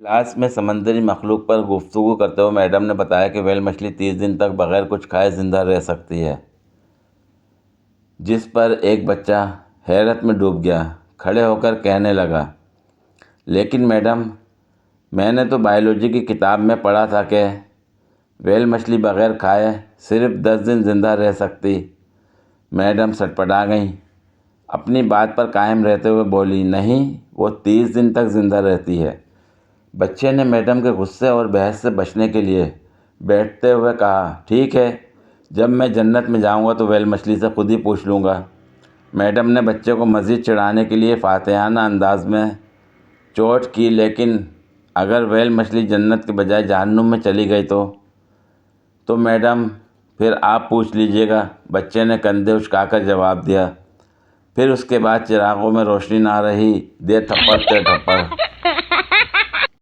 Class में समुद्री मखलूक पर गुफ्तगू करते हुए मैडम ने बताया कि व्हेल मछली 30 दिन तक बगैर कुछ खाए जिंदा रह सकती है। जिस पर एक बच्चा हैरत में डूब गया, खड़े होकर कहने लगा, लेकिन मैडम, मैंने तो बायोलॉजी की किताब में पढ़ा था कि व्हेल मछली बगैर खाए सिर्फ 10 दिन जिंदा रह सकती। मैडम सटपटा गईं। अपनी बात पर कायम रहते हुए बोली, नहीं, वो 30 दिन तक जिंदा रहती है। बच्चे ने मैडम के गुस्से और बहस से बचने के लिए बैठते हुए कहा, ठीक है, जब मैं जन्नत में जाऊंगा तो व्हेल मछली से खुद ही पूछ लूँगा। मैडम ने बच्चे को मज़ीद चिढ़ाने के लिए फातिहाना अंदाज में चोट की, लेकिन अगर व्हेल मछली जन्नत के बजाय जहन्नुम में चली गई तो मैडम, फिर आप पूछ लीजिएगा। बच्चे ने कंधे उचकाकर जवाब दिया। फिर उसके बाद चिरागों में रोशनी ना रही। दे थप्पड़ ते थप्पड़।